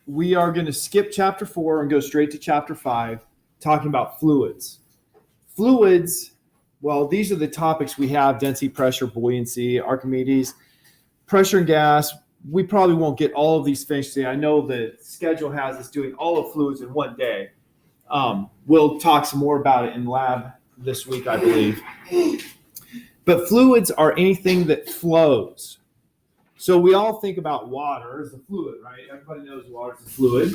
we are going to skip chapter 4 and go straight to chapter 5, talking about fluids. Fluids, well, these are the topics we have: density, pressure, buoyancy, Archimedes, pressure and gas. We probably won't get all of these finished today. I know the schedule has us doing all of fluids in one day. We'll talk some more about it in lab this week, I believe. But fluids are anything that flows. So we all think about water as a fluid, right? Everybody knows water is a fluid.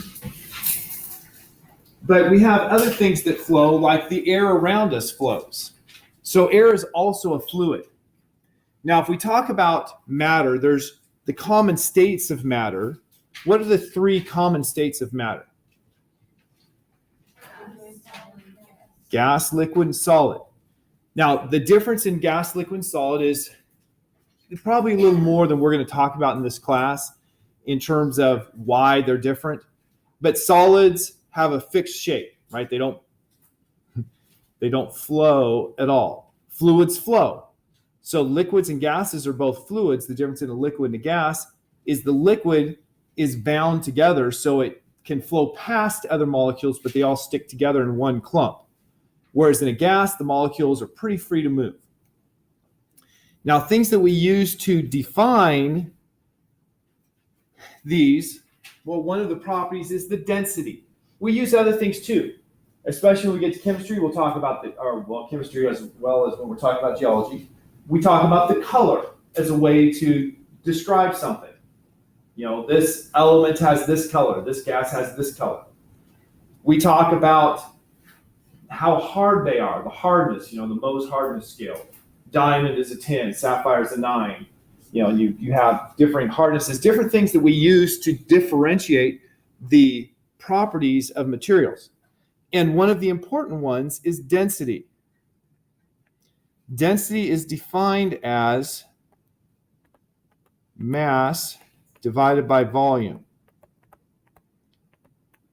But we have other things that flow, like the air around us flows. So air is also a fluid. Now, if we talk about matter, there's the common states of matter. What are the 3 common states of matter? Gas, liquid, and solid. Now, the difference in gas, liquid, and solid is probably a little more than we're going to talk about in this class in terms of why they're different. But solids have a fixed shape, right? They don't flow at all. Fluids flow. So liquids and gases are both fluids. The difference in a liquid and a gas is the liquid is bound together so it can flow past other molecules, but they all stick together in one clump. Whereas in a gas, the molecules are pretty free to move. Now, things that we use to define these, well, one of the properties is the density. We use other things too, especially when we get to chemistry. We'll talk about chemistry as well as when we're talking about geology. We talk about the color as a way to describe something. You know, this element has this color, this gas has this color. We talk about how hard they are, the hardness, the Mohs hardness scale. Diamond is a 10, sapphire is a 9. And you have different hardnesses, different things that we use to differentiate the properties of materials. And one of the important ones is density. Density is defined as mass divided by volume.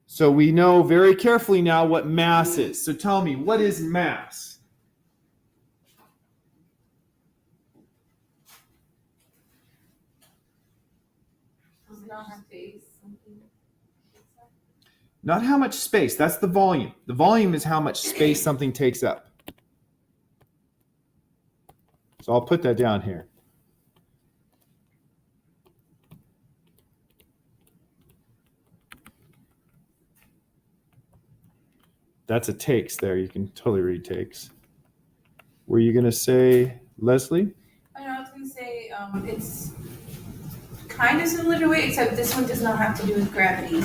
So we know very carefully now what mass is. So tell me, what is mass? Not how much space, that's the volume. The volume is how much space something takes up. So I'll put that down here. That's a takes there. You can totally read takes. Were you going to say, Leslie? I was going to say it's kind of similar to it, except this one does not have to do with gravity.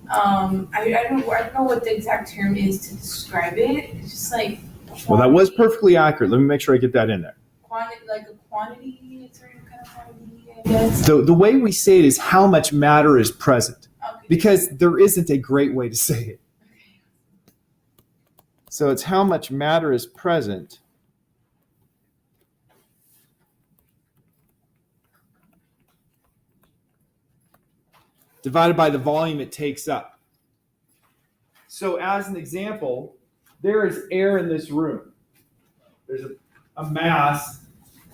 I don't know what the exact term is to describe it. It's just like quantity. Well, that was perfectly accurate. Let me make sure I get that in there. Like a quantity, a certain kind of quantity, I guess. The way we say it is how much matter is present, Okay. because there isn't a great way to say it. Okay. So it's how much matter is present divided by the volume it takes up. So as an example, there is air in this room. There's a mass.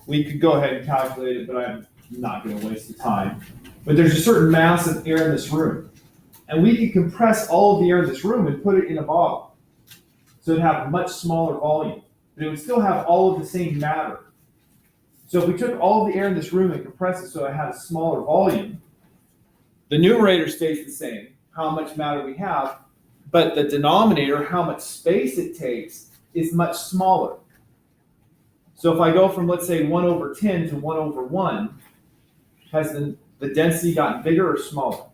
We could go ahead and calculate it, but I'm not going to waste the time. But there's a certain mass of air in this room. And we could compress all of the air in this room and put it in a bottle. So it'd have a much smaller volume. But it would still have all of the same matter. So if we took all of the air in this room and compressed it so it had a smaller volume, the numerator stays the same, how much matter we have, but the denominator, how much space it takes, is much smaller. So if I go from, let's say, 1 over 10 to 1 over 1, has the density gotten bigger or smaller?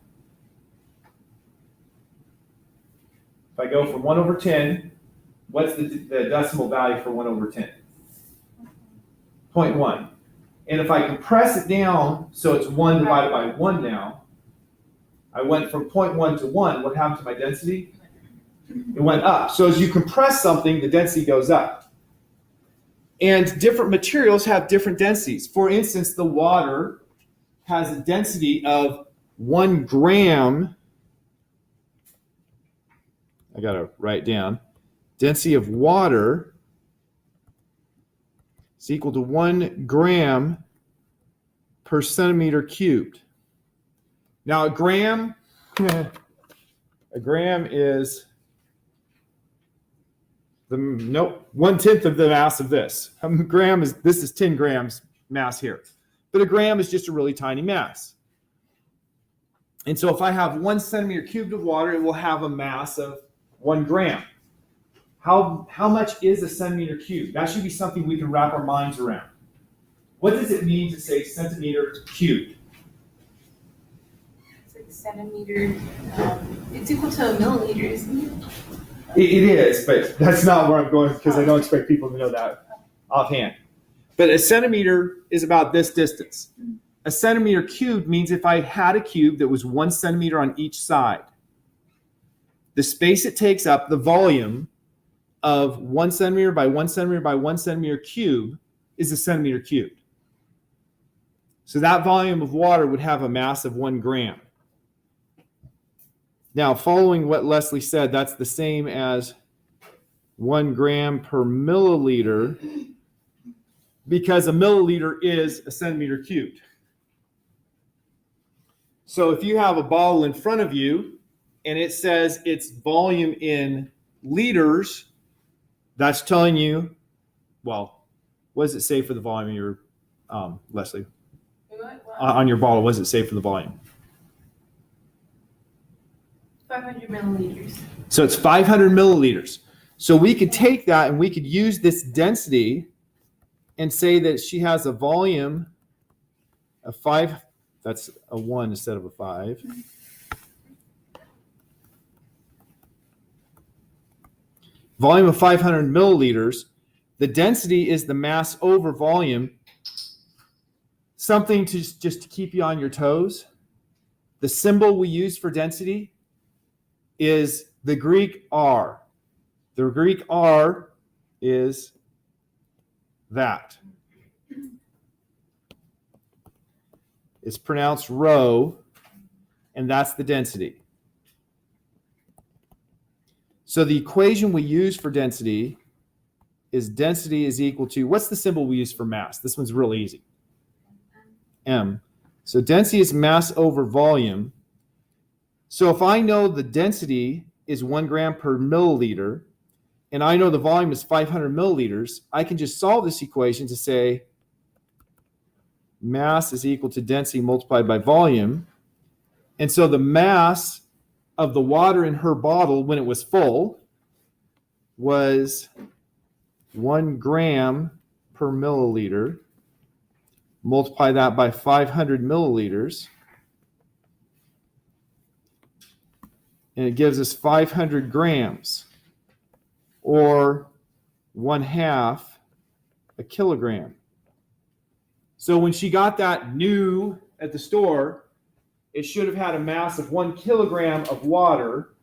If I go from 1 over 10, what's the decimal value for 1 over 10? 0.1. And if I compress it down so it's 1 divided by 1 now, I went from 0.1 to 1. What happened to my density? It went up. So as you compress something, the density goes up. And different materials have different densities. For instance, the water has a density of 1 gram. I got to write down. Density of water is equal to 1 gram per centimeter cubed. Now, a gram, A gram is 1/10 of the mass of this. This is 10 grams mass here. But a gram is just a really tiny mass. And so if I have 1 centimeter cubed of water, it will have a mass of 1 gram. How much is a centimeter cubed? That should be something we can wrap our minds around. What does it mean to say centimeter cubed? It's like centimeter. It's equal to a milliliter, isn't it? It is, but that's not where I'm going because I don't expect people to know that offhand. But a centimeter is about this distance. A centimeter cubed means if I had a cube that was 1 centimeter on each side, the space it takes up, the volume of 1 centimeter by 1 centimeter by 1 centimeter cube is a centimeter cubed. So that volume of water would have a mass of 1 gram. Now, following what Leslie said, that's the same as 1 gram per milliliter because a milliliter is a centimeter cubed. So if you have a bottle in front of you and it says its volume in liters, that's telling you, well, what does it say for the volume of your, Leslie? On your bottle, what does it say for the volume? 500 milliliters. So it's 500 milliliters. So we could take that and we could use this density and say that she has a volume of 5. That's a 1 instead of a 5. Volume of 500 milliliters. The density is the mass over volume. Something to just to keep you on your toes. The symbol we use for density is the Greek R. The Greek R is that. It's pronounced rho, and that's the density. So the equation we use for density is equal to, what's the symbol we use for mass? This one's really easy. M. So density is mass over volume. So if I know the density is 1 gram per milliliter, and I know the volume is 500 milliliters, I can just solve this equation to say mass is equal to density multiplied by volume. And so the mass of the water in her bottle when it was full was 1 gram per milliliter. Multiply that by 500 milliliters. And it gives us 500 grams, or 1/2 a kilogram. So when she got that new at the store, it should have had a mass of 1 kilogram of water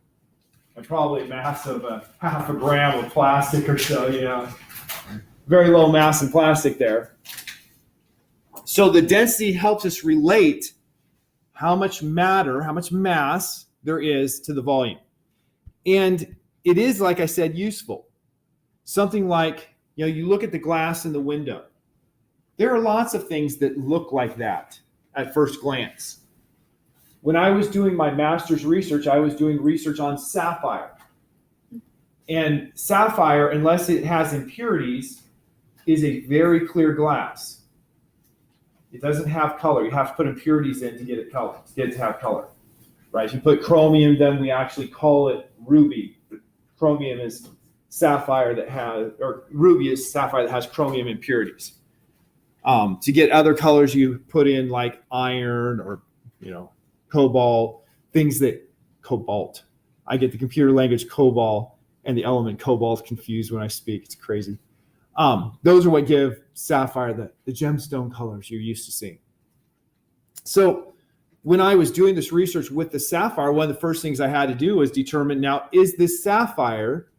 and probably a mass of 1/2 gram of plastic or so, Very low mass in plastic there. So the density helps us relate how much matter, how much mass there is to the volume. And it is, like I said, useful. Something like, you look at the glass in the window. There are lots of things that look like that at first glance. When I was doing my master's research, I was doing research on sapphire. And sapphire, unless it has impurities, is a very clear glass. It doesn't have color. You have to put impurities in to get it to have color. Right? If you put chromium, then we actually call it ruby. Chromium is sapphire that has, or ruby is sapphire that has chromium impurities. To get other colors, you put in like iron or, cobalt, cobalt. I get the computer language cobalt and the element cobalt confused when I speak. It's crazy. Those are what give sapphire the gemstone colors you're used to seeing. So when I was doing this research with the sapphire, one of the first things I had to do was determine, now, is this sapphire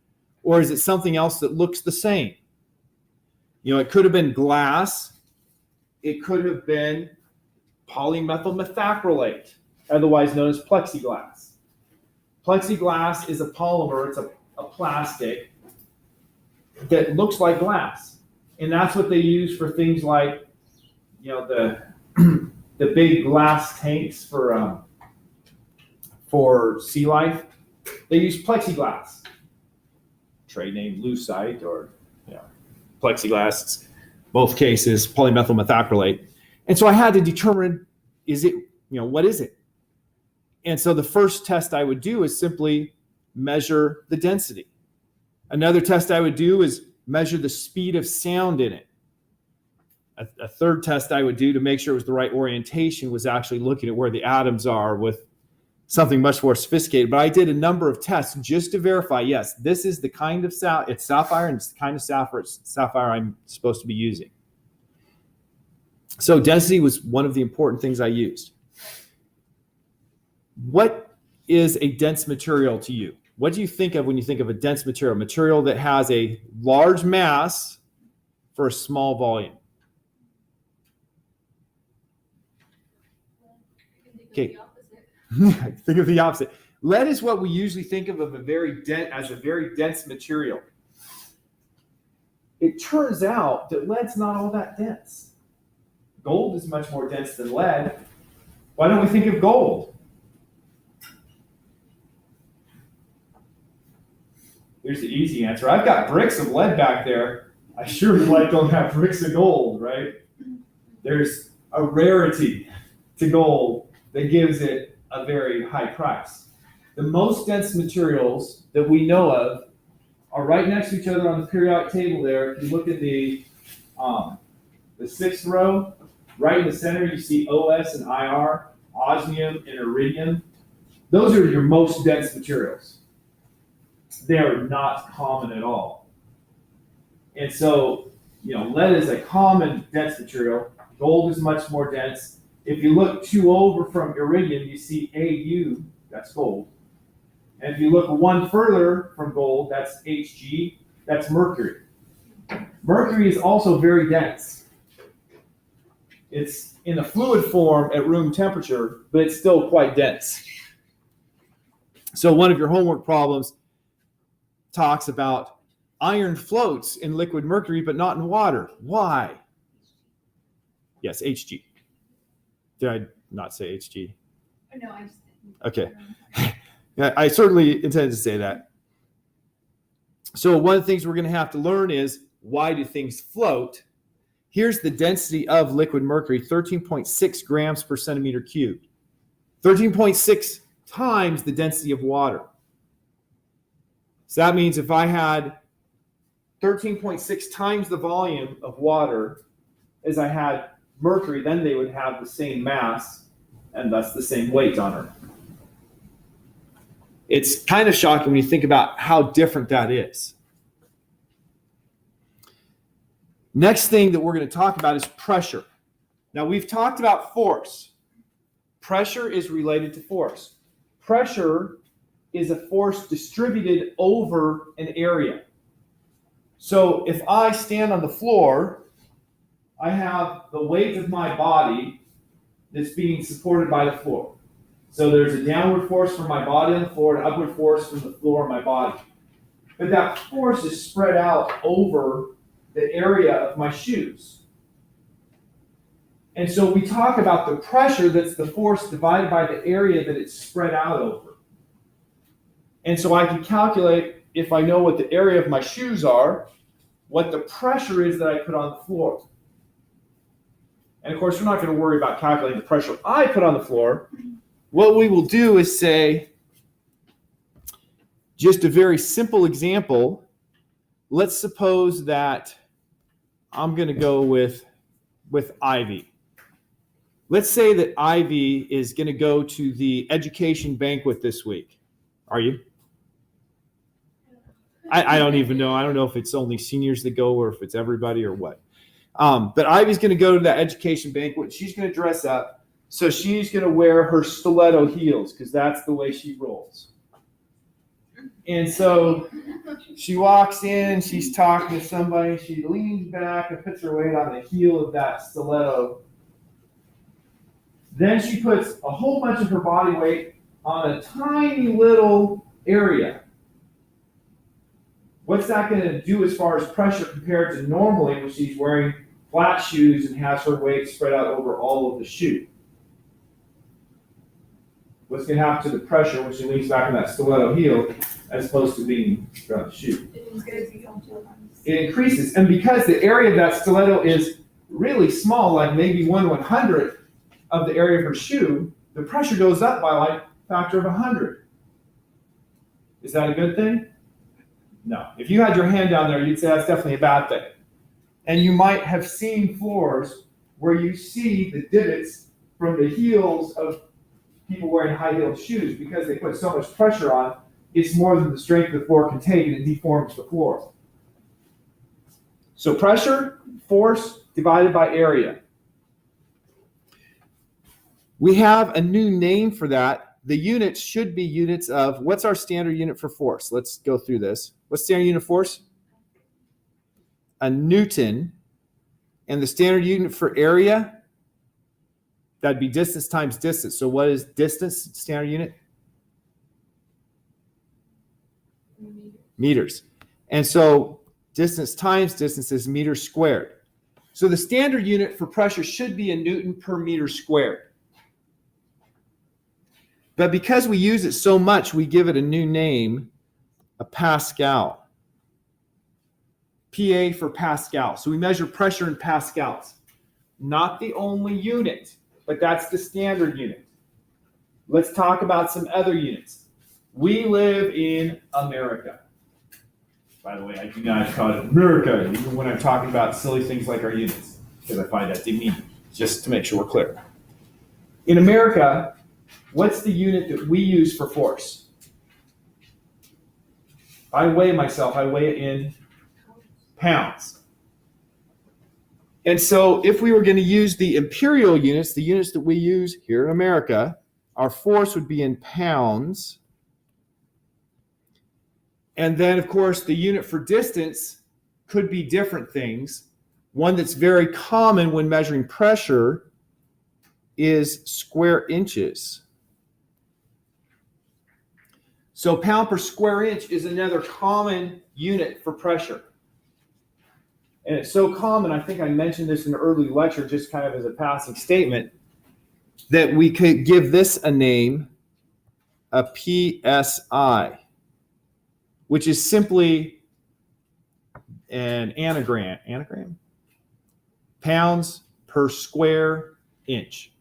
or is it something else that looks the same? It could have been glass. It could have been polymethyl methacrylate, otherwise known as plexiglass. Plexiglass is a polymer. It's a plastic that looks like glass. And that's what they use for things like, the big glass tanks for sea life. they used plexiglass, trade name lucite, or plexiglass. It's both cases polymethyl methacrylate. And so I had to determine, what is it? And so the first test I would do is simply measure the density. Another test I would do is measure the speed of sound in it. A third test I would do to make sure it was the right orientation was actually looking at where the atoms are with something much more sophisticated. But I did a number of tests just to verify, yes, this is the kind of it's sapphire, and it's the kind of sapphire I'm supposed to be using. So density was one of the important things I used. What is a dense material to you? What do you think of when you think of a dense material? Material that has a large mass for a small volume. Okay. Think of the opposite. Lead is what we usually think of as a very dense material. It turns out that lead's not all that dense. Gold is much more dense than lead. Why don't we think of gold? Here's the easy answer. I've got bricks of lead back there. I sure as light don't have bricks of gold, right? There's a rarity to gold that gives it a very high price. The most dense materials that we know of are right next to each other on the periodic table there. If you look at the sixth row, right in the center, you see OS and IR, osmium and iridium. Those are your most dense materials. They are not common at all. And so, lead is a common dense material. Gold is much more dense. If you look 2 over from iridium, you see AU, that's gold. And if you look 1 further from gold, that's Hg, that's mercury. Mercury is also very dense. It's in a fluid form at room temperature, but it's still quite dense. So one of your homework problems talks about iron floats in liquid mercury, but not in water. Why? Yes, Hg. Did I not say Hg? No, I just didn't. Okay. Yeah, I certainly intended to say that. So one of the things we're going to have to learn is, why do things float? Here's the density of liquid mercury, 13.6 grams per centimeter cubed. 13.6 times the density of water. So that means if I had 13.6 times the volume of water as I had mercury, then they would have the same mass and thus the same weight on Earth. It's kind of shocking when you think about how different that is. Next thing that we're going to talk about is pressure. Now, we've talked about force. Pressure is related to force. Pressure is a force distributed over an area. So if I stand on the floor, I have the weight of my body that's being supported by the floor. So there's a downward force from my body on the floor, an upward force from the floor of my body. But that force is spread out over the area of my shoes. And so we talk about the pressure that's the force divided by the area that it's spread out over. And so I can calculate, if I know what the area of my shoes are, what the pressure is that I put on the floor. And of course, we're not going to worry about calculating the pressure I put on the floor. What we will do is say, just a very simple example. Let's suppose that I'm going to go with Ivy. Let's say that Ivy is going to go to the education banquet this week. Are you? I don't even know. I don't know if it's only seniors that go or if it's everybody or what. But Ivy's going to go to that education banquet. She's going to dress up. So she's going to wear her stiletto heels because that's the way she rolls. And so she walks in, she's talking to somebody, she leans back and puts her weight on the heel of that stiletto. Then she puts a whole bunch of her body weight on a tiny little area. What's that going to do as far as pressure compared to normally when she's wearing flat shoes and has her weight spread out over all of the shoe? what's going to happen to the pressure, which leads back in that stiletto heel, as opposed to being around the shoe? It increases. And because the area of that stiletto is really small, like maybe 1/100th of the area of her shoe, the pressure goes up by like a factor of 100. Is that a good thing? No. If you had your hand down there, you'd say that's definitely a bad thing. And you might have seen floors where you see the divots from the heels of people wearing high-heeled shoes because they put so much pressure on, it's more than the strength of the floor can take, and it deforms the floor. So pressure, force, divided by area. We have a new name for that. The units should be units of, what's our standard unit for force? Let's go through this. What's standard unit of force? A Newton. And the standard unit for area, that'd be distance times distance. So what is distance, standard unit? Meters. And so distance times distance is meters squared. So the standard unit for pressure should be a Newton per meter squared. But because we use it so much, we give it a new name, a Pascal. PA for Pascal. So we measure pressure in pascals. Not the only unit, but that's the standard unit. Let's talk about some other units. We live in America. By the way, I do not call it America, even when I'm talking about silly things like our units, because I find that demeaning, just to make sure we're clear. In America, what's the unit that we use for force? If I weigh myself, I weigh it in pounds. And so if we were going to use the imperial units, the units that we use here in America, our force would be in pounds. And then, of course, the unit for distance could be different things. One that's very common when measuring pressure is square inches. So pound per square inch is another common unit for pressure. And it's so common, I think I mentioned this in an early lecture, just kind of as a passing statement, that we could give this a name, a PSI, which is simply an anagram, pounds per square inch.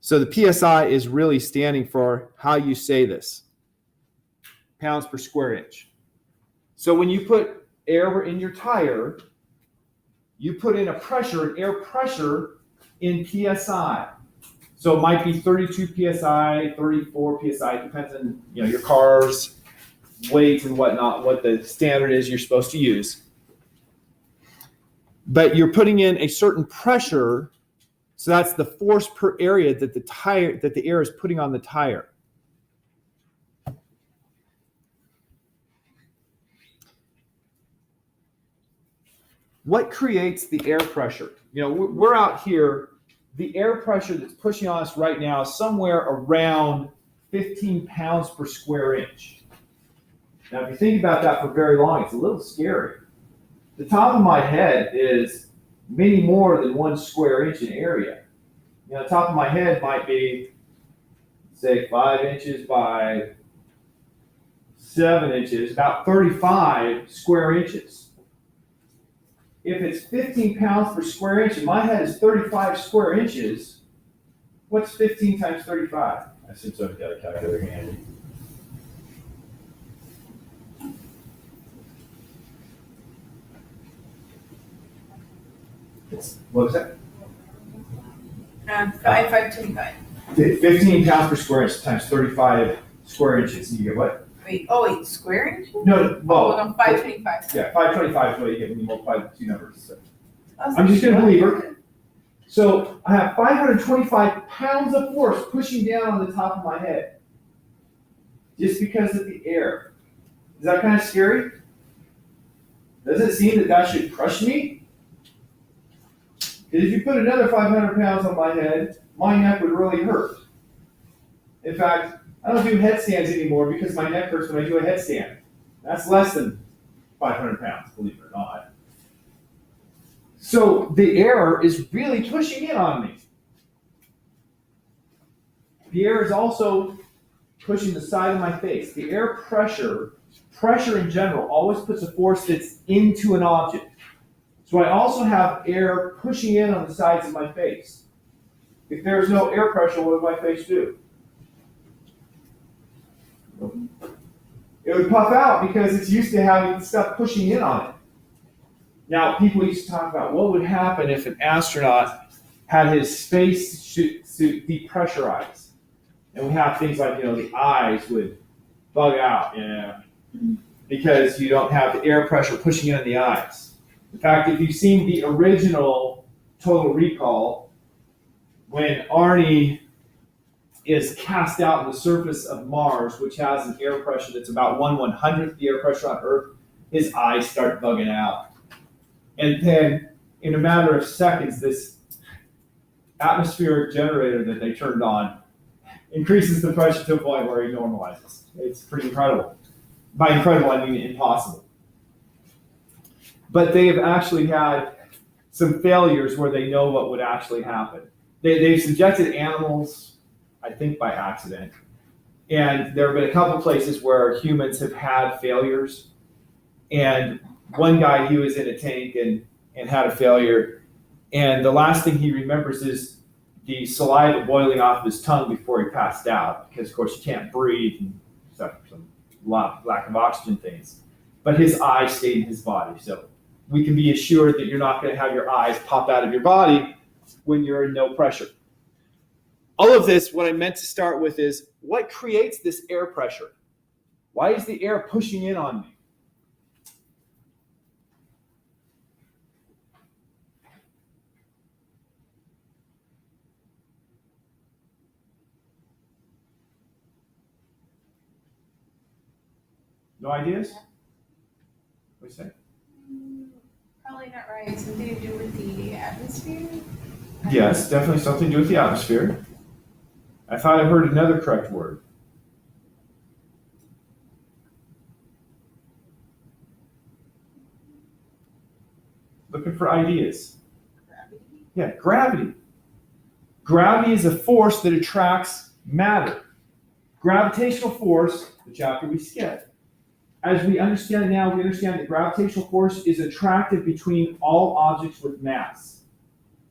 So the PSI is really standing for how you say this, pounds per square inch. So when you put air in your tire, you put in a pressure, an air pressure in PSI. So it might be 32 PSI, 34 PSI, it depends on your car's weight and whatnot, what the standard is you're supposed to use. But you're putting in a certain pressure, so that's the force per area that the air is putting on the tire. What creates the air pressure? We're out here. The air pressure that's pushing on us right now is somewhere around 15 pounds per square inch. Now, if you think about that for very long, it's a little scary. The top of my head is many more than 1 square inch in area. The top of my head might be, say, 5 inches by 7 inches, about 35 square inches. If it's 15 pounds per square inch and my head is 35 square inches, what's 15 times 35? I assume so. I've got a calculator handy. What was that? 525. 15 pounds per square inch times 35 square inches. You get what? Wait, square inch? No, well. 525. Yeah, 525 is what you get when you multiply the two numbers. So. I'm just going to believe her. So I have 525 pounds of force pushing down on the top of my head just because of the air. Is that kind of scary? Doesn't it seem that should crush me? Because if you put another 500 pounds on my head, my neck would really hurt. In fact, I don't do headstands anymore because my neck hurts when I do a headstand. That's less than 500 pounds, believe it or not. So the air is really pushing in on me. The air is also pushing the side of my face. The air pressure in general, always puts a force that's into an object. So I also have air pushing in on the sides of my face. If there's no air pressure, what would my face do? It would puff out because it's used to having stuff pushing in on it. Now, people used to talk about what would happen if an astronaut had his space suit depressurized. And we have things like, the eyes would bug out, because you don't have the air pressure pushing in the eyes. In fact, if you've seen the original Total Recall, when Arnie is cast out on the surface of Mars, which has an air pressure that's about 1/100th the air pressure on Earth, his eyes start bugging out. And then, in a matter of seconds, this atmospheric generator that they turned on increases the pressure to a point where he normalizes. It's pretty incredible. By incredible, I mean impossible. But they have actually had some failures where they know what would actually happen. They've subjected animals, I think by accident, and there have been a couple places where humans have had failures. And one guy, he was in a tank and had a failure, and the last thing he remembers is the saliva boiling off his tongue before he passed out, because of course you can't breathe and stuff, some lack of oxygen things. But his eyes stayed in his body, so we can be assured that you're not going to have your eyes pop out of your body when you're in no pressure. All of this, what I meant to start with is, what creates this air pressure? Why is the air pushing in on me? No ideas? What do you say? Probably not right. Something to do with the atmosphere? Yes, definitely something to do with the atmosphere. I thought I heard another correct word. Looking for ideas. Gravity? Yeah, gravity. Gravity is a force that attracts matter. Gravitational force, the chapter we skipped. As we understand it now, we understand that gravitational force is attractive between all objects with mass.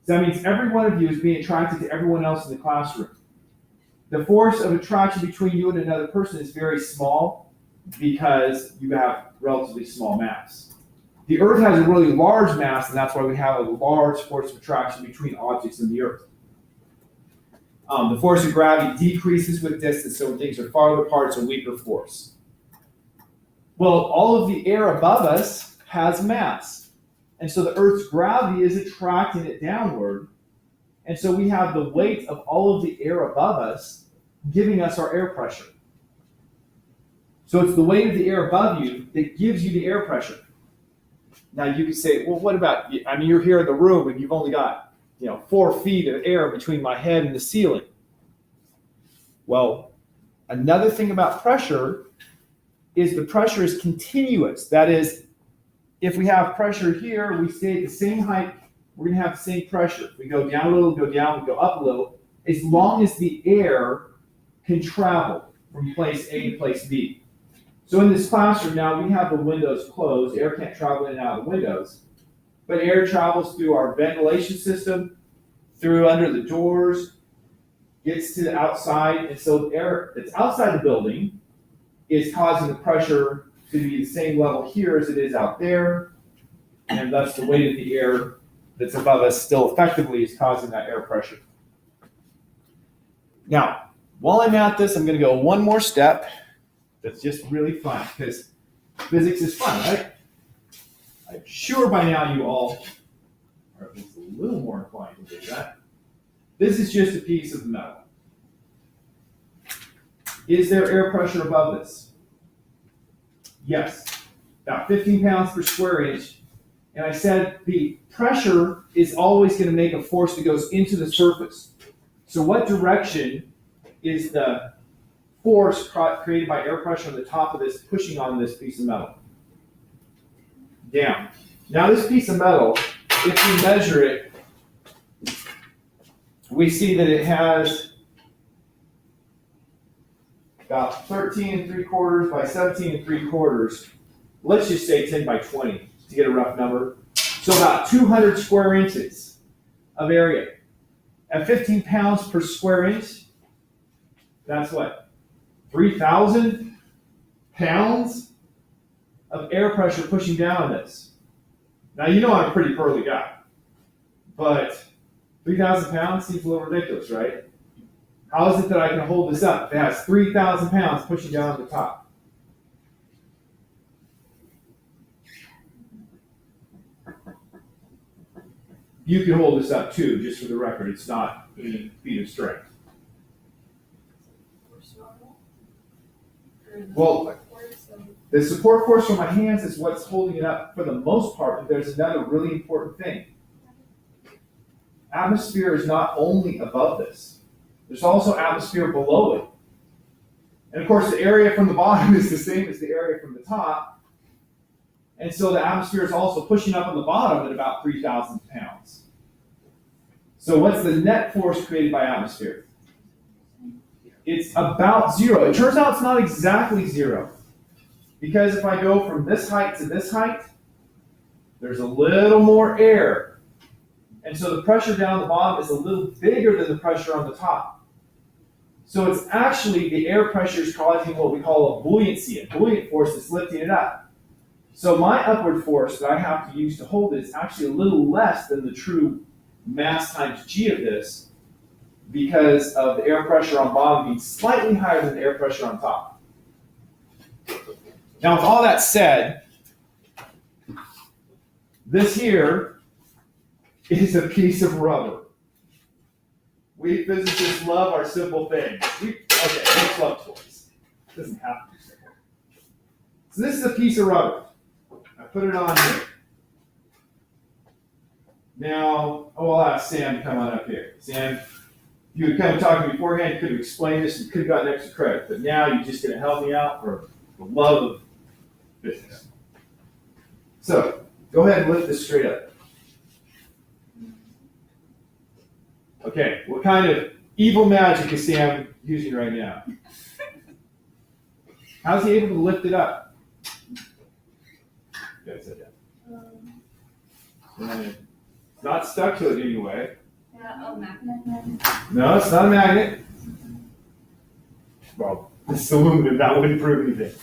So that means every one of you is being attracted to everyone else in the classroom. The force of attraction between you and another person is very small because you have relatively small mass. The Earth has a really large mass, and that's why we have a large force of attraction between objects in the Earth. The force of gravity decreases with distance, so when things are farther apart, it's a weaker force. Well, all of the air above us has mass. And so the Earth's gravity is attracting it downward. And so we have the weight of all of the air above us giving us our air pressure. So it's the weight of the air above you that gives you the air pressure. Now you can say, well, what about, you're here in the room and you've only got, 4 feet of air between my head and the ceiling. Well, another thing about pressure is the pressure is continuous. That is, if we have pressure here, we stay at the same height, we're going to have the same pressure. If we go down a little, go down, we go up a little, as long as the air can travel from place A to place B. So in this classroom now, we have the windows closed. Air can't travel in and out of the windows. But air travels through our ventilation system, through under the doors, gets to the outside. And so the air that's outside the building is causing the pressure to be the same level here as it is out there. And thus the weight of the air that's above us still effectively is causing that air pressure. Now, while I'm at this, I'm going to go one more step that's just really fun, because physics is fun, right? I'm sure by now you all are at least a little more inclined to do that. This is just a piece of metal. Is there air pressure above this? Yes, about 15 pounds per square inch. And I said the pressure is always going to make a force that goes into the surface. So what direction is the force created by air pressure on the top of this pushing on this piece of metal? Down. Now this piece of metal, if we measure it, we see that it has about 13 3/4 by 17 3/4. Let's just say 10 by 20 to get a rough number. So about 200 square inches of area. At 15 pounds per square inch, that's what? 3,000 pounds of air pressure pushing down on this. Now, you know I'm a pretty pearly guy, but 3,000 pounds seems a little ridiculous, right? How is it that I can hold this up if it has 3,000 pounds pushing down on the top? You can hold this up too, just for the record. It's not any feat of strength. Well, the support force from my hands is what's holding it up for the most part, but there's another really important thing. Atmosphere is not only above this. There's also atmosphere below it. And of course, the area from the bottom is the same as the area from the top. And so the atmosphere is also pushing up on the bottom at about 3,000 pounds. So what's the net force created by atmosphere? It's about zero. It turns out it's not exactly zero. Because if I go from this height to this height, there's a little more air. And so the pressure down the bottom is a little bigger than the pressure on the top. So it's actually the air pressure is causing what we call a buoyancy, a buoyant force that's lifting it up. So my upward force that I have to use to hold it is actually a little less than the true mass times g of this, because of the air pressure on bottom being slightly higher than the air pressure on top. Now, with all that said, this here is a piece of rubber. We physicists love our simple things. Let's love toys. It doesn't have to be simple. So this is a piece of rubber. I put it on here. Now, I'll ask Sam to come on up here. Sam, if you had come talking beforehand, you could have explained this and could have gotten extra credit. But now you're just going to help me out for the love of business. So, go ahead and lift this straight up. Okay, what kind of evil magic is Sam using right now? How's he able to lift it up? Okay, sit down. It's not stuck to it anyway. No, it's not a magnet. Well, this is aluminum, that wouldn't prove anything.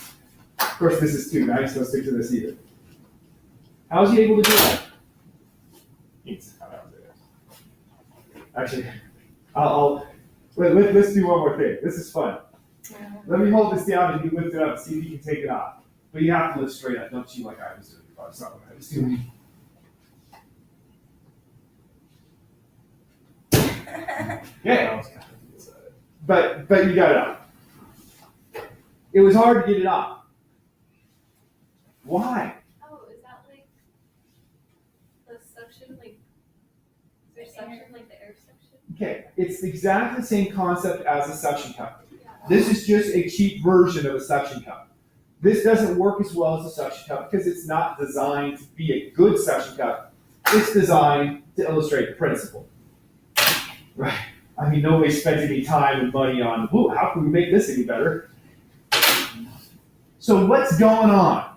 Of course, this is too nice, don't stick to this either. How's he able to do that? Actually, let's do one more thing. This is fun. Let me hold this down and you lift it up and see if you can take it off. But you have to lift straight up. Don't cheat like I was doing. That's not what I was doing. Yeah. But you got it off. It was hard to get it off. Why? Oh, is that like the suction, like is there suction, like the air suction? Okay, it's exactly the same concept as a suction cup. This is just a cheap version of a suction cup. This doesn't work as well as a suction cup because it's not designed to be a good suction cup. It's designed to illustrate the principle. Right? I mean, nobody spent any time and money on, ooh, how can we make this any better? So what's going on?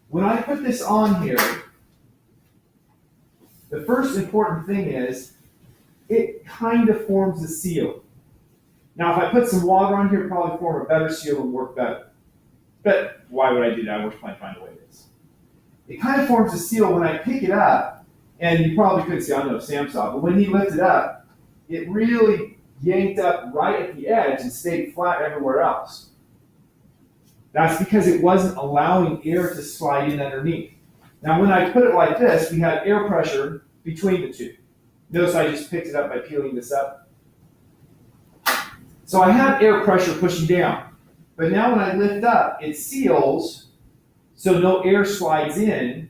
When I put this on here, the first important thing is it kind of forms a seal. Now, if I put some water on here, it'd probably form a better seal and work better. But why would I do that? We're trying to find a way to this. It kind of forms a seal when I pick it up, and you probably couldn't see, I don't know if Sam saw, but when he lifted up, it really yanked up right at the edge and stayed flat everywhere else. That's because it wasn't allowing air to slide in underneath. Now, when I put it like this, we had air pressure between the two. Notice I just picked it up by peeling this up. So I have air pressure pushing down. But now when I lift up, it seals so no air slides in,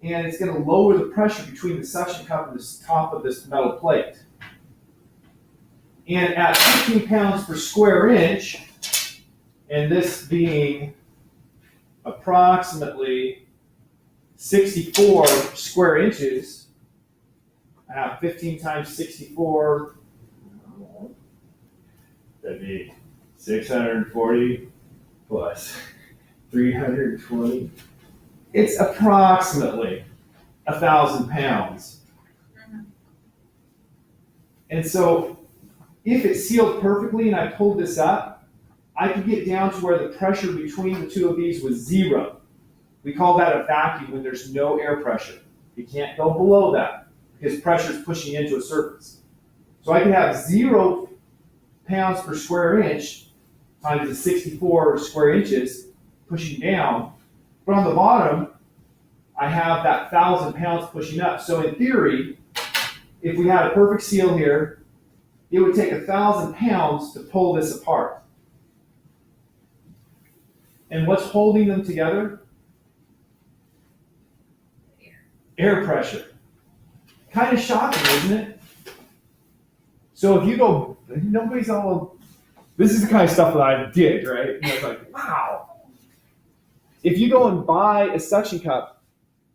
and it's going to lower the pressure between the suction cup and the top of this metal plate. And at 15 pounds per square inch, and this being approximately 64 square inches, I have 15 times 64, that'd be 640 plus 320. It's approximately 1,000 pounds. And so if it's sealed perfectly and I pulled this up, I could get down to where the pressure between the two of these was 0. We call that a vacuum when there's no air pressure. You can't go below that because pressure is pushing into a surface. So I can have 0 pounds per square inch times the 64 square inches pushing down. But on the bottom, I have that 1,000 pounds pushing up. So in theory, if we had a perfect seal here, it would take 1,000 pounds to pull this apart. And what's holding them together? Air pressure. Kind of shocking, isn't it? So if you go, nobody's all, this is the kind of stuff that I did, right? And I was like, wow. If you go and buy a suction cup,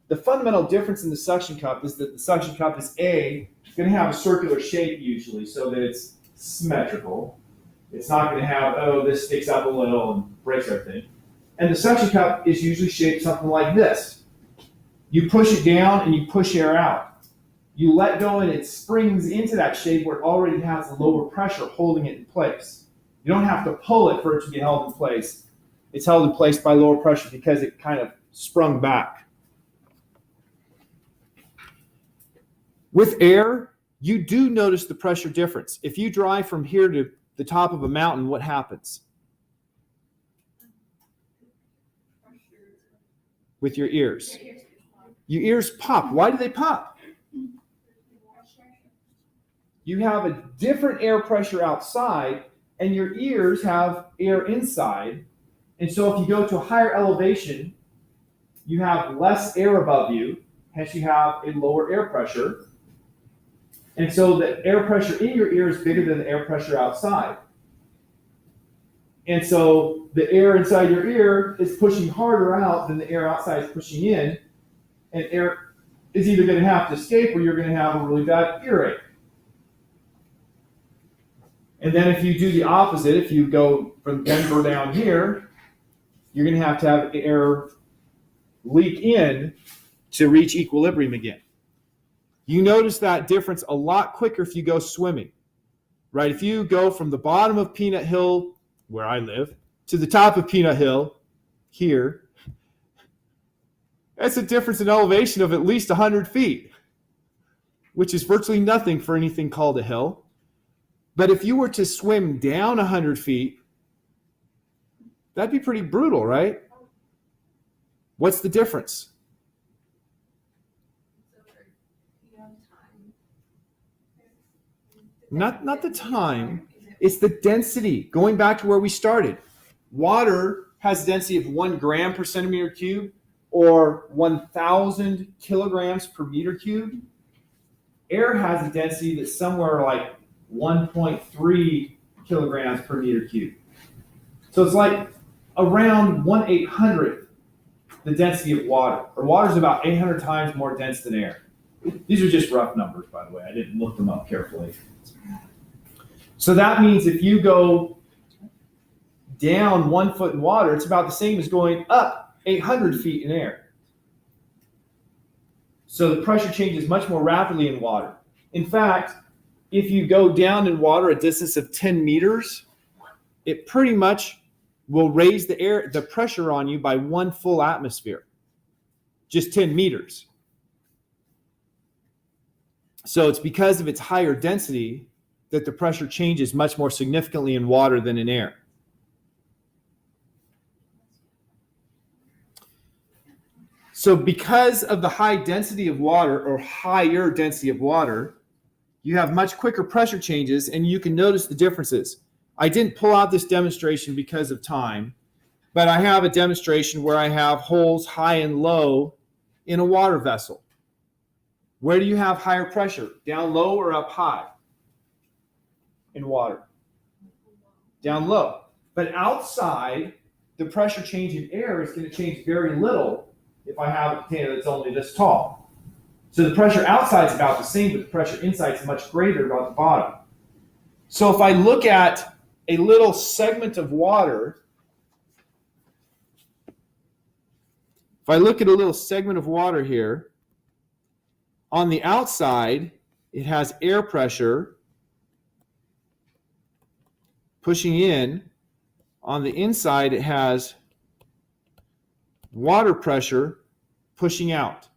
the fundamental difference in the suction cup is that the suction cup is going to have a circular shape usually so that it's symmetrical. It's not going to have, oh, this sticks up a little and breaks everything. And the suction cup is usually shaped something like this. You push it down and you push air out. You let go and it springs into that shape where it already has a lower pressure holding it in place. You don't have to pull it for it to be held in place. It's held in place by lower pressure because it kind of sprung back. With air, you do notice the pressure difference. If you drive from here to the top of a mountain, what happens? With your ears. Your ears pop. Why do they pop? You have a different air pressure outside, and your ears have air inside. And so if you go to a higher elevation, you have less air above you, hence you have a lower air pressure. And so the air pressure in your ear is bigger than the air pressure outside. And so the air inside your ear is pushing harder out than the air outside is pushing in. And air is either going to have to escape or you're going to have a really bad earache. And then if you do the opposite, if you go from Denver down here, you're going to have air leak in to reach equilibrium again. You notice that difference a lot quicker if you go swimming, right? If you go from the bottom of Peanut Hill, where I live, to the top of Peanut Hill, here, that's a difference in elevation of at least 100 feet, which is virtually nothing for anything called a hill. But if you were to swim down 100 feet, that'd be pretty brutal, right? What's the difference? Not the time, it's the density. Going back to where we started. Water has a density of 1 gram per centimeter cube or 1,000 kilograms per meter cube. Air has a density that's somewhere like 1.3 kilograms per meter cube. So it's like around 1/800th the density of water. Or water is about 800 times more dense than air. These are just rough numbers, by the way. I didn't look them up carefully. So that means if you go down 1 foot in water, it's about the same as going up 800 feet in air. So the pressure changes much more rapidly in water. In fact, if you go down in water a distance of 10 meters, it pretty much will raise the pressure on you by 1 full atmosphere. Just 10 meters. So it's because of its higher density that the pressure changes much more significantly in water than in air. So because of the high density of water or higher density of water, you have much quicker pressure changes and you can notice the differences. I didn't pull out this demonstration because of time, but I have a demonstration where I have holes high and low in a water vessel. Where do you have higher pressure? Down low or up high? In water. Down low. But outside, the pressure change in air is going to change very little if I have a container that's only this tall. So the pressure outside is about the same, but the pressure inside is much greater about the bottom. So if I look at a little segment of water, if I look at a little segment of water here, on the outside, it has air pressure pushing in. On the inside, it has water pressure pushing out,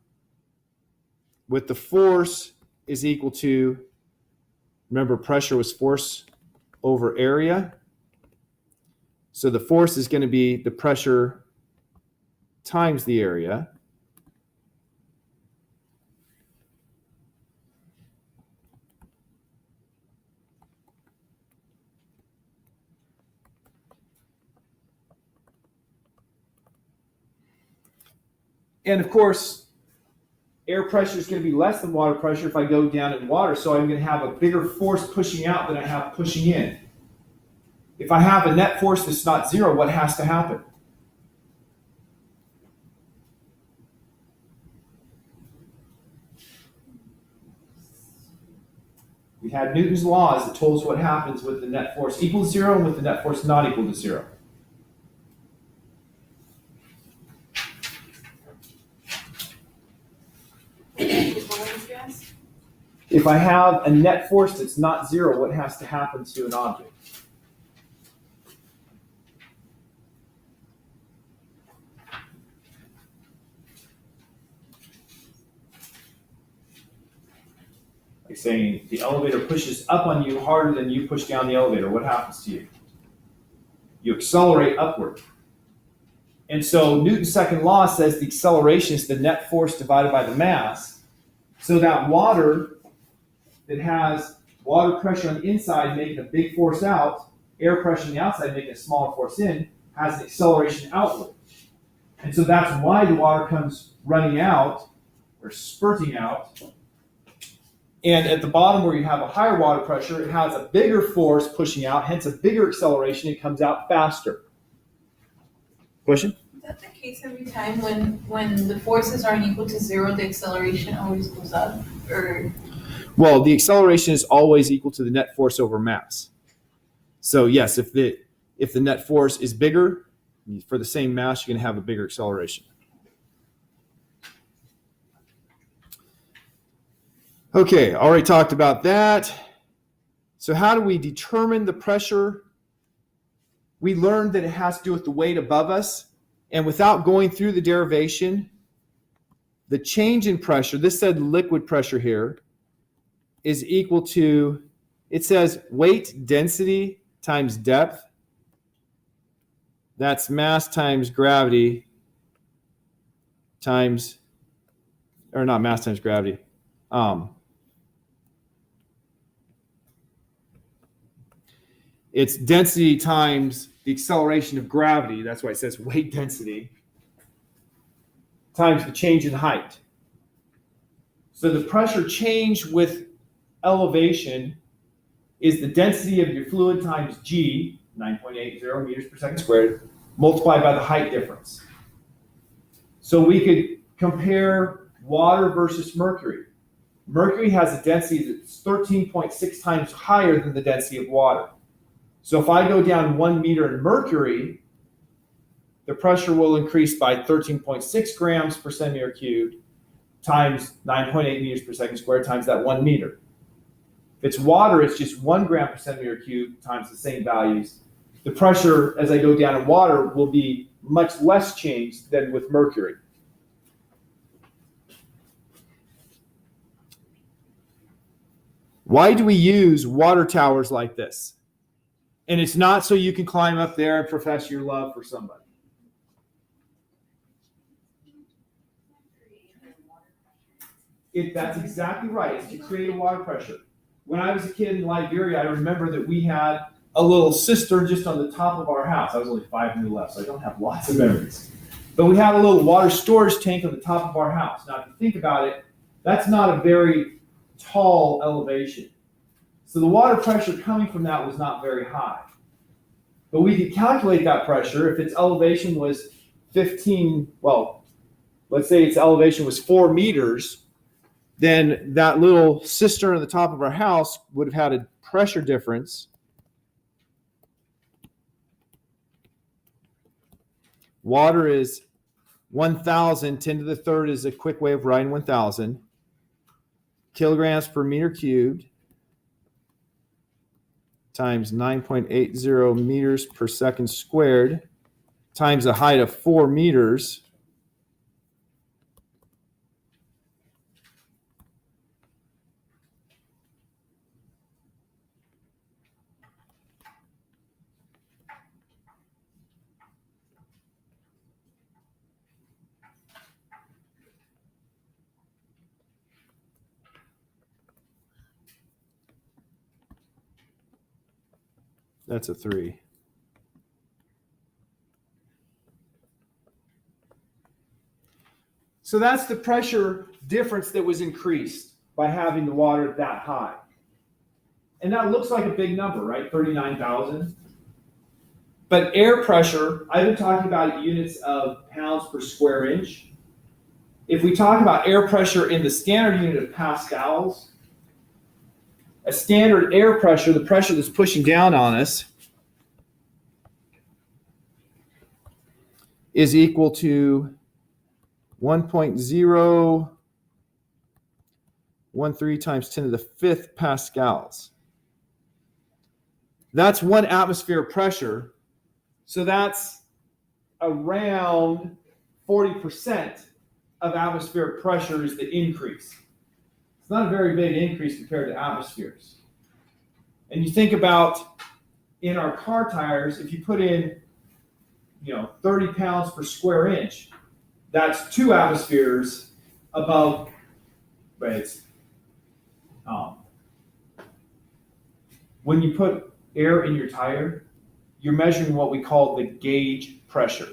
with the force is equal to, remember, pressure was force over area. So the force is going to be the pressure times the area. And of course, air pressure is going to be less than water pressure if I go down in water, so I'm going to have a bigger force pushing out than I have pushing in. If I have a net force that's not zero, what has to happen? We had Newton's laws that told us what happens with the net force equal to zero and with the net force not equal to zero. If I have a net force that's not zero, what has to happen to an object? Like saying the elevator pushes up on you harder than you push down the elevator, what happens to you? You accelerate upward. And so Newton's second law says the acceleration is the net force divided by the mass. So that water that has water pressure on the inside making a big force out, air pressure on the outside making a smaller force in, has an acceleration outward. And so that's why the water comes running out or spurting out. And at the bottom where you have a higher water pressure, it has a bigger force pushing out, hence a bigger acceleration. It comes out faster. Question? Is that the case every time when the forces aren't equal to zero, the acceleration always goes up? Or well, the acceleration is always equal to the net force over mass. So yes, if the net force is bigger, for the same mass, you're going to have a bigger acceleration. Okay, already talked about that. So how do we determine the pressure? We learned that it has to do with the weight above us. And without going through the derivation, the change in pressure, this said liquid pressure here, is equal to, it says weight density times depth. That's mass times gravity times, or not mass times gravity. It's density times the acceleration of gravity. That's why it says weight density times the change in height. So the pressure change with elevation is the density of your fluid times G, 9.80 meters per second squared, multiplied by the height difference. So we could compare water versus mercury. Mercury has a density that's 13.6 times higher than the density of water. So if I go down 1 meter in mercury, the pressure will increase by 13.6 grams per centimeter cubed times 9.8 meters per second squared times that 1 meter. If it's water, it's just 1 gram per centimeter cubed times the same values. The pressure as I go down in water will be much less changed than with mercury. Why do we use water towers like this? And it's not so you can climb up there and profess your love for somebody. That's exactly right. It's to create a water pressure. When I was a kid in Liberia, I remember that we had a little cistern just on the top of our house. I was only 5 when we left, so I don't have lots of memories. But we had a little water storage tank on the top of our house. Now, if you think about it, that's not a very tall elevation. So the water pressure coming from that was not very high. But we could calculate that pressure if its elevation was 15, well, let's say its elevation was 4 meters, then that little cistern on the top of our house would have had a pressure difference Water is 1,000. 10 to the third is a quick way of writing 1,000. Kilograms per meter cubed times 9.80 meters per second squared times a height of 4 meters. That's a 3. So that's the pressure difference that was increased by having the water that high. And that looks like a big number, right? 39,000. But air pressure, I've been talking about units of pounds per square inch. If we talk about air pressure in the standard unit of pascals, a standard air pressure, the pressure that's pushing down on us, is equal to 1.013 times 10 to the 5th pascals. That's 1 atmosphere pressure. So that's around 40% of atmospheric pressure is the increase. It's not a very big increase compared to atmospheres. And you think about in our car tires, if you put in 30 pounds per square inch, that's 2 atmospheres above, when you put air in your tire, you're measuring what we call the gauge pressure.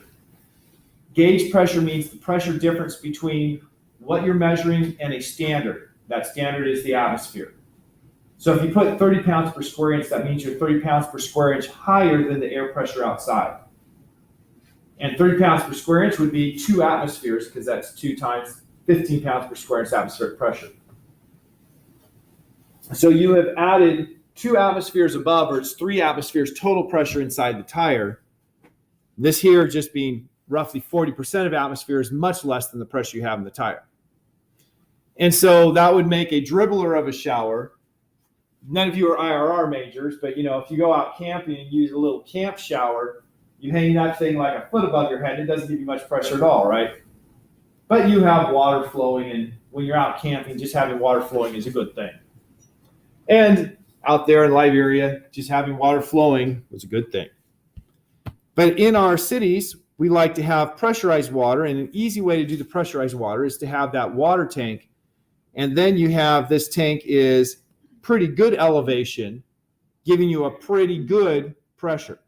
Gauge pressure means the pressure difference between what you're measuring and a standard. That standard is the atmosphere. So if you put 30 pounds per square inch, that means you're 30 pounds per square inch higher than the air pressure outside. And 30 pounds per square inch would be 2 atmospheres, because that's 2 times 15 pounds per square inch atmospheric pressure. So you have added 2 atmospheres above, or it's 3 atmospheres total pressure inside the tire. This here just being roughly 40% of atmosphere is much less than the pressure you have in the tire. And so that would make a dribbler of a shower. None of you are IRR majors, but if you go out camping and use a little camp shower, you hang that thing like a foot above your head, it doesn't give you much pressure at all, right? But you have water flowing, and when you're out camping, just having water flowing is a good thing. And out there in Liberia, just having water flowing was a good thing. But in our cities, we like to have pressurized water, and an easy way to do the pressurized water is to have that water tank, and then you have this tank is pretty good elevation, giving you a pretty good pressure.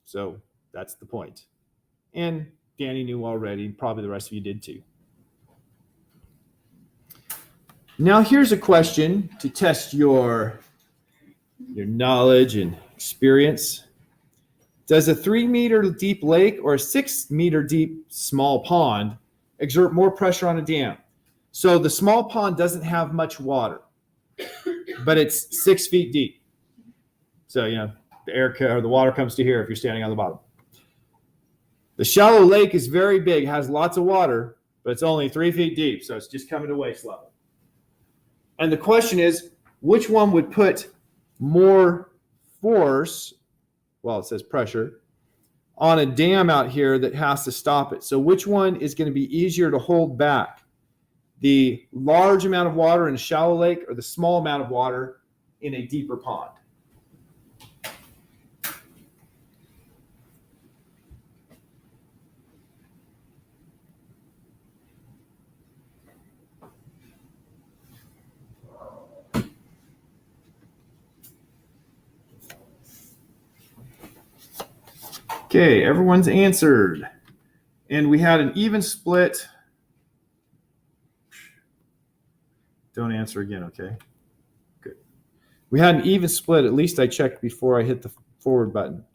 So that's the point. And Danny knew already, probably the rest of you did too. Now here's a question to test your knowledge and experience. Does a 3-meter deep lake or a 6-meter deep small pond exert more pressure on a dam? So the small pond doesn't have much water, but it's 6 feet deep. So, the water comes to here if you're standing on the bottom. The shallow lake is very big, has lots of water, but it's only 3 feet deep, so it's just coming to waist level. And the question is, which one would put more force, well, it says pressure, on a dam out here that has to stop it? So which one is going to be easier to hold back? The large amount of water in a shallow lake or the small amount of water in a deeper pond? Okay, everyone's answered. And we had an even split. Don't answer again, okay? Good. We had an even split. At least I checked before I hit the forward button.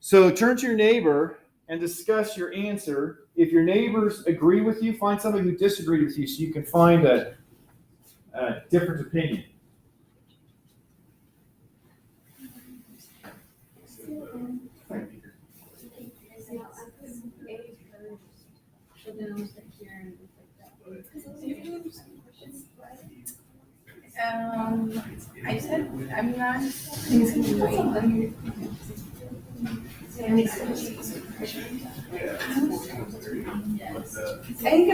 So turn to your neighbor and discuss your answer. If your neighbors agree with you, find somebody who disagreed with you so you can find a different opinion. I said I'm not. It's gonna be wait. I think it's I think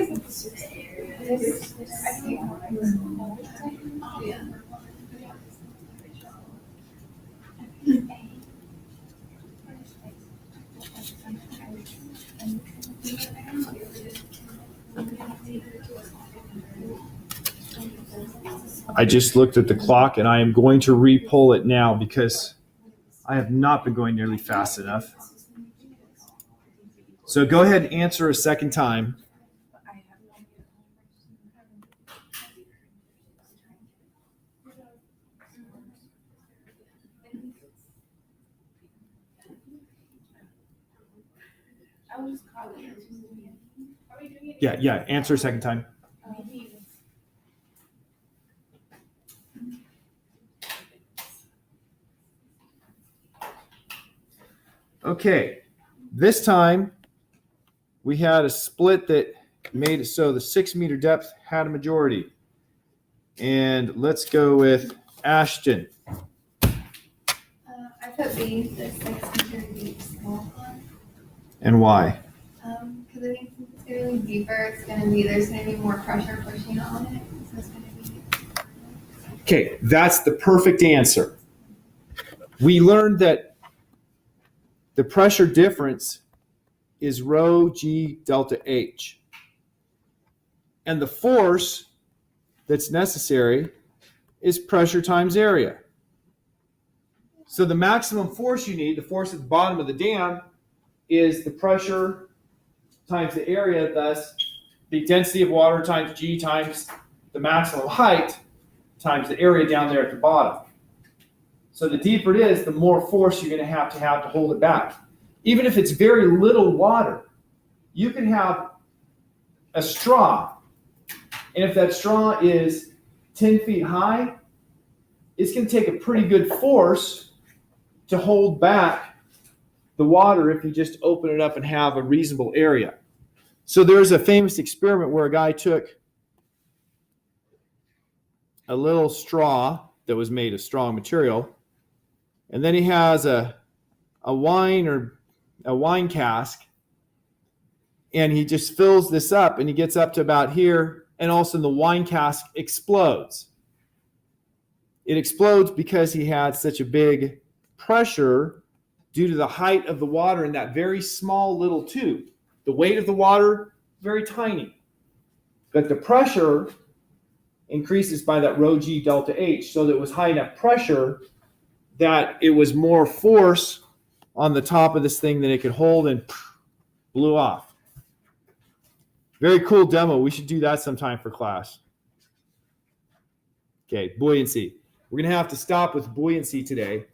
I just looked at the clock and I am going to re-pull it now because I have not been going nearly fast enough. So go ahead and answer a second time. Yeah, answer a second time. Okay, this time we had a split that made it so the 6 meter depth had a majority. And let's go with Ashton. I put B, the 6 meter deep small one. And why? Because I think since it's going to be deeper, there's going to be more pressure pushing on it. So it's going to be. Okay, that's the perfect answer. We learned that the pressure difference is rho g delta H. And the force that's necessary is pressure times area. So the maximum force you need, the force at the bottom of the dam, is the pressure times the area, thus the density of water times G times the maximum height times the area down there at the bottom. So the deeper it is, the more force you're going to have to hold it back. Even if it's very little water, you can have a straw, and if that straw is 10 feet high, it's going to take a pretty good force to hold back the water if you just open it up and have a reasonable area. So there's a famous experiment where a guy took a little straw that was made of strong material, and then he has a wine cask, and he just fills this up, and he gets up to about here, and all of a sudden the wine cask explodes. It explodes because he had such a big pressure due to the height of the water in that very small little tube. The weight of the water, very tiny. But the pressure increases by that rho g delta H, so that it was high enough pressure that it was more force on the top of this thing that it could hold, and blew off. Very cool demo. We should do that sometime for class. Okay, buoyancy. We're going to have to stop with buoyancy today.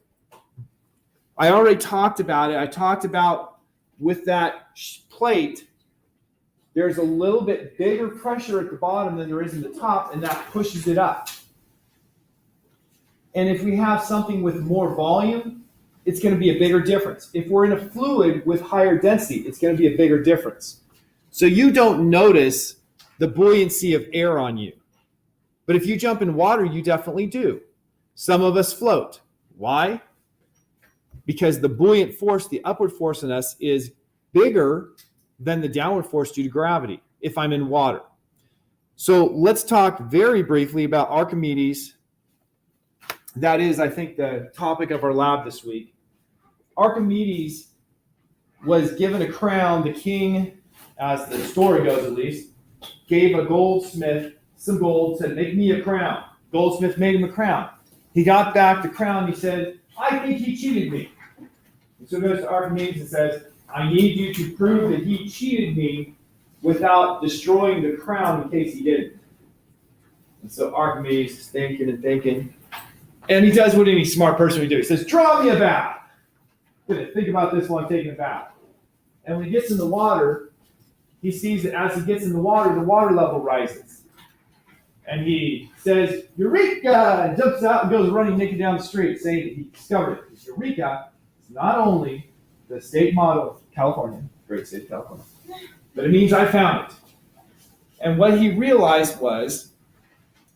I already talked about it. I talked about with that plate, there's a little bit bigger pressure at the bottom than there is in the top, and that pushes it up. And if we have something with more volume, it's going to be a bigger difference. If we're in a fluid with higher density, it's going to be a bigger difference. So you don't notice the buoyancy of air on you. But if you jump in water, you definitely do. Some of us float. Why? Because the buoyant force, the upward force in us, is bigger than the downward force due to gravity if I'm in water. So let's talk very briefly about Archimedes. That is, I think, the topic of our lab this week. Archimedes was given a crown. The king, as the story goes at least, gave a goldsmith some gold, said, "Make me a crown." Goldsmith made him a crown. He got back the crown. He said, "I think he cheated me." And so he goes to Archimedes and says, "I need you to prove that he cheated me without destroying the crown in case he didn't." And so Archimedes is thinking and thinking. And he does what any smart person would do. He says, "Draw me a bath." Think about this while I'm taking a bath. And when he gets in the water, he sees that as he gets in the water level rises. And he says, "Eureka!" and jumps out and goes running naked down the street, saying that he discovered it. Because Eureka is not only the state motto of California, great state of California, but it means I found it. And what he realized was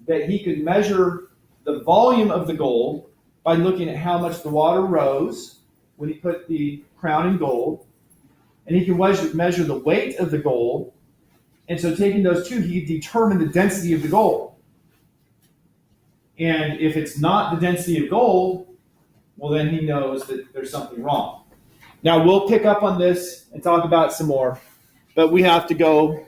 that he could measure the volume of the gold by looking at how much the water rose when he put the crown in gold. And he can measure the weight of the gold. And so taking those two, he determined the density of the gold. And if it's not the density of gold, well, then he knows that there's something wrong. Now, we'll pick up on this and talk about it some more, but we have to go